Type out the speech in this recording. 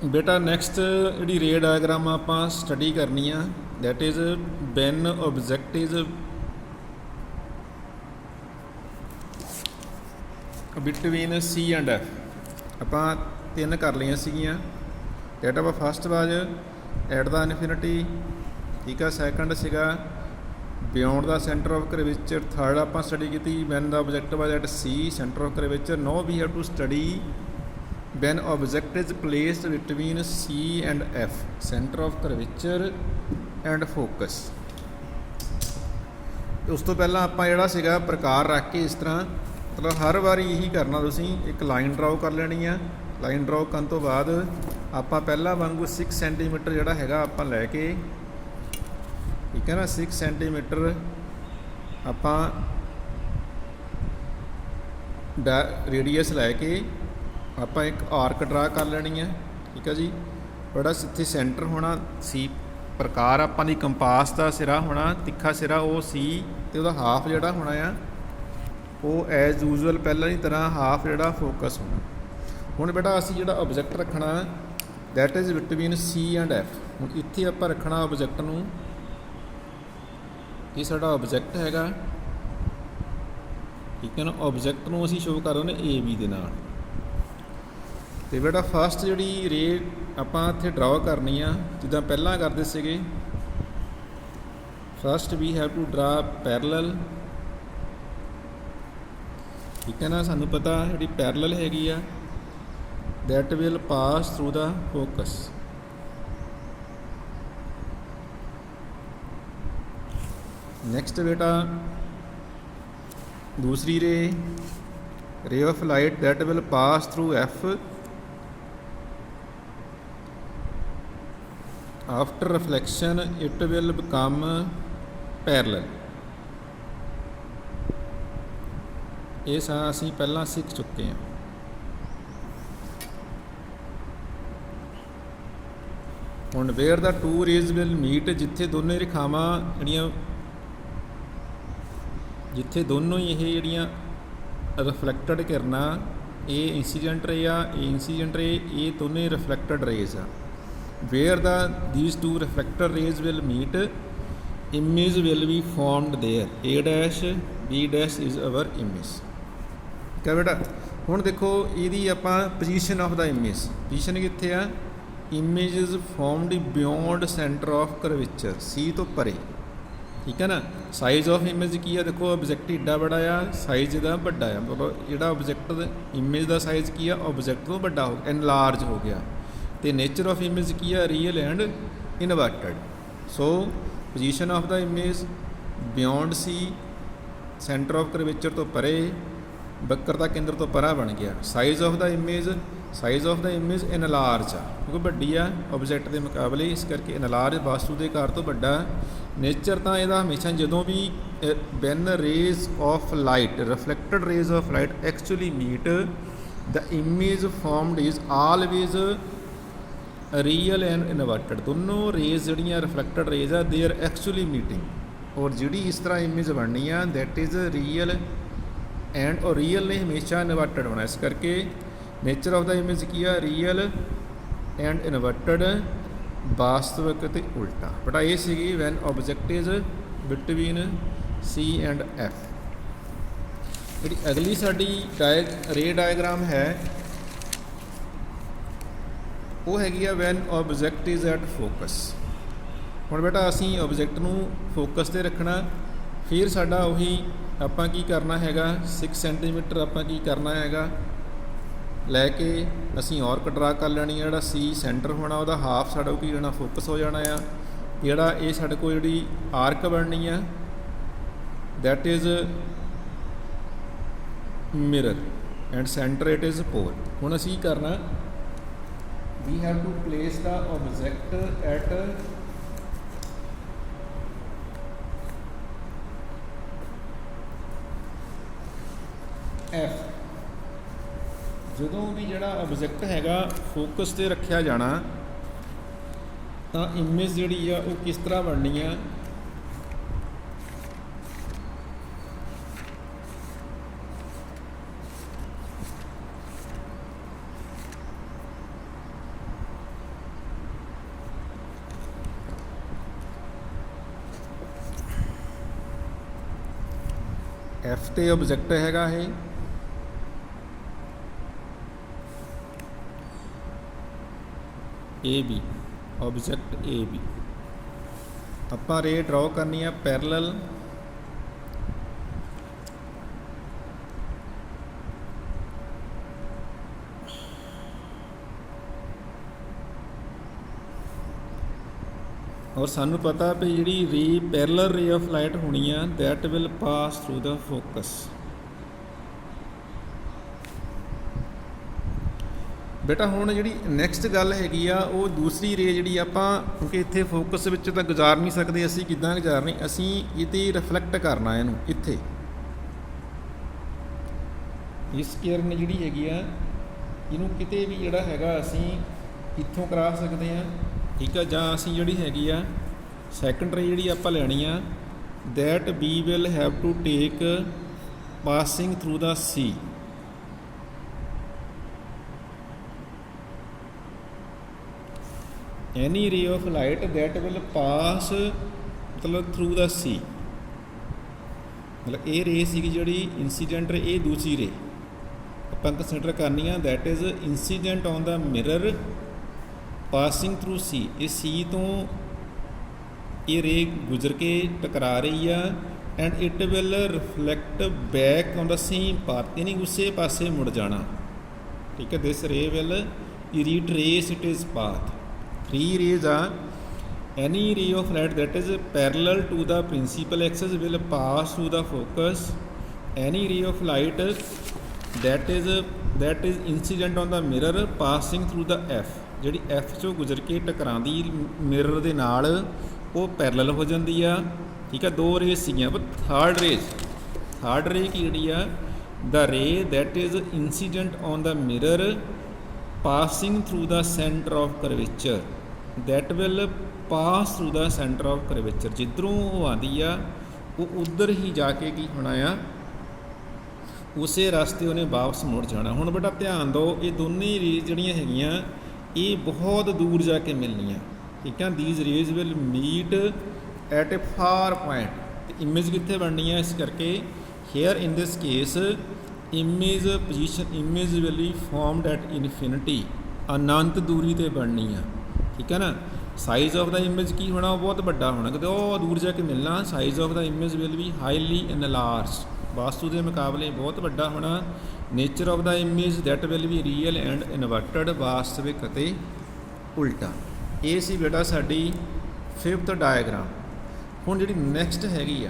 बेटा नैक्सट जी रे डायग्राम आप स्टडी करनी आ that is when object is between C and F आप तीन कर लिया सीगियां डेट आप first was at the infinity ठीक है सैकंड सीगा beyond the centre of curvature third आप स्टडी की when the object was at C centre of curvature now we have to study when object is placed between C and F centre of curvature and focus. उस तो पहला आप जोड़ा प्रकार रख के इस तरह मतलब हर बार यही करना तुसी एक लाइन ड्रॉ कर लेनी है। लाइन ड्रॉ करने तो बाद आप पहला वांगू 6 सेंटीमीटर जोड़ा है आप लैके ठीक है ना 6 सेंटीमीटर आप रेडियस लैके आप एक आर्क ड्रा कर लेनी है ठीक है जी। बड़ा इत्थे सेंटर होना सी प्रकार आपां दी कंपास का सिरा होना तिखा सिरा वो सी तो वह हाफ जोड़ा होना आ वो एज यूजल पहले की तरह हाफ जोड़ा फोकस होना। हुण बेटा असी जोड़ा ऑब्जैक्ट रखना that is between C and F. हुण इत्थे आपां रखना ऑब्जैक्ट नूं ये साडा ऑब्जैक्ट हैगा ठीक है ना। ऑब्जैक्ट नूं असी शो कर रहे ए बी दे नाल ते बेटा फस्ट जिहड़ी रे आपां इत्थे ड्रॉ करनी आ जिद्दां पहलां करदे सीगे। First we have to draw parallel ठीक है ना। सानू पता जी पैरलल हैगी आ that will pass through the focus. Next बेटा दूसरी ray of light that will pass through F after reflection it will become parallel. ये असी पहला सीख चुके हैं। हुण where the two rays will meet जिथे दोनों रेखावां जिहड़ियां जिथे दोनों ही ये जिहड़ियां रिफ्लैक्टड किरणा ये इंसीडेंट रे आ ये इंसीडेंट रे ये दोनों रिफ्लैक्टड रेज आ। Where the these two reflected rays will meet image will be formed there A dash B dash is our image क्या बेटा। हुण देखो यदी आप position of the image position कित्थे आ image is formed beyond centre of curvature C तो परे ठीक है ना। साइज ऑफ इमेज की है देखो ऑब्जैक्ट एडा बड़ा आ साइज इहदा वड्डा आ मतलब जिहड़ा ऑब्जैक्ट इमेज का साइज की है ऑब्जैक्ट तो वड्डा हो एनलार्ज हो गया। तो नेचर ऑफ इमेज की है real and inverted. So position of the image beyond C centre of curvature तो परे वक्रता केंद्र तो परा बन गया। Size of the image enlarge आ क्योंकि वड्डी आ ऑब्जैक्ट के मुकाबले इस करके एनलार्ज वास्तु के कार तो वड्डा। नेचर तो यदा हमेशा जदों भी when rays of light reflected rays of light actually meet the image formed is always real and inverted. दोनों रेज जड़ियाँ रिफ्लैक्टड रेज आ दे आर एक्चुअली मीटिंग और जी इस तरह इमेज बननी आ दैट इज़ रियल एंड और रियल ने हमेशा इनवर्टेड होना। इस करके नेचर ऑफ द इमेज की है रियल एंड इनवर्टेड वास्तविक ते उल्टा। बटा ये सी when object is between C and F. जी अगली साड़ी रे डायग्राम है वो हैगी आ when object is at focus. हुण बेटा असी ऑब्जैक्ट नूं फोकस ते रखना फिर साडा उही आपां की करना हैगा 6 सेंटीमीटर आपां की करना हैगा लैके असी और ड्रा कर लेनी है। जिहड़ा सी सेंटर होना वह हाफ साडा की होना फोकस हो जाना आ। जिहड़ा ये साडे कोल जिहड़ी आर्क बननी है that is mirror and centre it is pole. हुण असी करना we have to place the object at F. ਜਦੋਂ भी ਜਿਹੜਾ ऑब्जैक्ट हैगा फोकस से रखा जाना तो इमेज जी वो किस तरह बननी है ਐਫ ਤੇ ਆਬਜੈਕਟ ਹੈਗਾ ਇਹ, A B, object A B. ਆਪਾਂ ਰੇ ਡਰਾਅ ਕਰਨੀ ਆ ਪੈਰਲਲ ਔਰ ਸਾਨੂੰ ਪਤਾ ਵੀ ਜਿਹੜੀ ਰੇ ਪੈਰਲਲ ਰੇ ਆਫ ਲਾਈਟ ਹੋਣੀ ਆ that will pass through the focus. ਬੇਟਾ ਹੁਣ ਜਿਹੜੀ ਨੈਕਸਟ ਗੱਲ ਹੈਗੀ ਆ ਉਹ ਦੂਸਰੀ ਰੇ ਜਿਹੜੀ ਆਪਾਂ, ਕਿਉਂਕਿ ਇੱਥੇ ਫੋਕਸ ਵਿੱਚ ਤਾਂ ਗੁਜ਼ਾਰ ਨਹੀਂ ਸਕਦੇ ਅਸੀਂ, ਕਿੱਦਾਂ ਗੁਜ਼ਾਰਨੀ, ਅਸੀਂ ਇਹਤੇ ਰਿਫਲੈਕਟ ਕਰਨਾ ਇਹਨੂੰ ਇੱਥੇ। ਇਸ ਕਿਰਨ ਜਿਹੜੀ ਹੈਗੀ ਆ ਇਹਨੂੰ ਕਿਤੇ ਵੀ ਜਿਹੜਾ ਹੈਗਾ ਅਸੀਂ ਇੱਥੋਂ ਕਰਾ ਸਕਦੇ ਹਾਂ, ਠੀਕ ਆ। ਜਾਂ ਅਸੀਂ ਜਿਹੜੀ ਹੈਗੀ ਆ ਸੈਕੰਡ ਰੇ ਜਿਹੜੀ ਆਪਾਂ ਲੈਣੀ ਆ that be will have to take passing through the C. Any ray of light that will pass ਮਤਲਬ ਥਰੂ ਦਾ ਸੀ, ਮਤਲਬ ਇਹ ਰੇ ਸੀਗੀ ਜਿਹੜੀ ਇੰਸੀਡੈਂਟ ਰੇ, ਇਹ ਦੂਸਰੀ ਰੇ ਆਪਾਂ ਕੰਸੀਡਰ ਕਰਨੀ ਆ that is incident on the mirror passing through ਸੀ। ਇਹ ਸੀ ਤੋਂ ਇਹ ਰੇ ਗੁਜ਼ਰ ਕੇ ਟਕਰਾ ਰਹੀ ਆ and it will reflect back on the same path, ਇਹਨੇ ਉਸੇ ਪਾਸੇ ਮੁੜ ਜਾਣਾ, ਠੀਕ ਹੈ। This ray will retrace it is path. Three rays are any ray of light that is parallel to the principal axis will pass through the focus. Any ray of light that is incident on the mirror passing through the F, ਜਿਹੜੀ F ਚੋਂ ਗੁਜ਼ਰ ਕੇ ਟਕਰਾਉਂਦੀ mirror ਦੇ ਨਾਲ ਉਹ parallel ਹੋ ਜਾਂਦੀ ਆ, ਠੀਕ ਆ। ਦੋ ਰੇਜ਼ ਸੀਗੀਆਂ, ਪਰ ਥਰਡ ਰੇ ਕੀ ਜਿਹੜੀ ਆ the ray that is incident on the mirror passing through the center of curvature that will pass through the center of curvature। ਜਿੱਧਰੋਂ ਉਹ ਆਉਂਦੀ ਆ ਉਹ ਉੱਧਰ ਹੀ ਜਾ ਕੇ ਕੀ ਹੋਣਾ ਆ, ਉਸੇ ਰਸਤੇ ਉਹਨੇ ਵਾਪਸ ਮੁੜ ਜਾਣਾ। ਹੁਣ ਬੇਟਾ ਧਿਆਨ ਦਿਓ, ਇਹ ਦੋਨੇ ਰੇਜ਼ ਜਿਹੜੀਆਂ ਹੈਗੀਆਂ ਇਹ ਬਹੁਤ ਦੂਰ ਜਾ ਕੇ ਮਿਲਣੀਆਂ, ਠੀਕ ਆ। These rays will meet at a far point. ਤੇ ਇਮੇਜ ਕਿੱਥੇ ਬਣਨੀ ਆ, ਇਸ ਕਰਕੇ here in this case image position image will be formed at infinity, ਅਨੰਤ ਦੂਰੀ 'ਤੇ ਬਣਨੀ ਆ, ਠੀਕ ਹੈ ਨਾ। ਸਾਈਜ਼ ਆਫ ਦਾ ਇਮੇਜ ਕੀ ਹੋਣਾ, ਉਹ ਬਹੁਤ ਵੱਡਾ ਹੋਣਾ, ਕਿਉਂਕਿ ਉਹ ਦੂਰ ਜਾ ਕੇ ਮਿਲਣਾ। Size of the image will be highly enlarge, ਵਾਸਤੂ ਦੇ ਮੁਕਾਬਲੇ ਬਹੁਤ ਵੱਡਾ ਹੋਣਾ। Nature of the image that will be real and inverted, ਵਾਸਤਵਿਕ ਅਤੇ ਉਲਟਾ। ਇਹ ਸੀ ਬੇਟਾ ਸਾਡੀ 5th ਡਾਇਗਰਾਮ। ਹੁਣ ਜਿਹੜੀ ਨੈਕਸਟ ਹੈਗੀ ਆ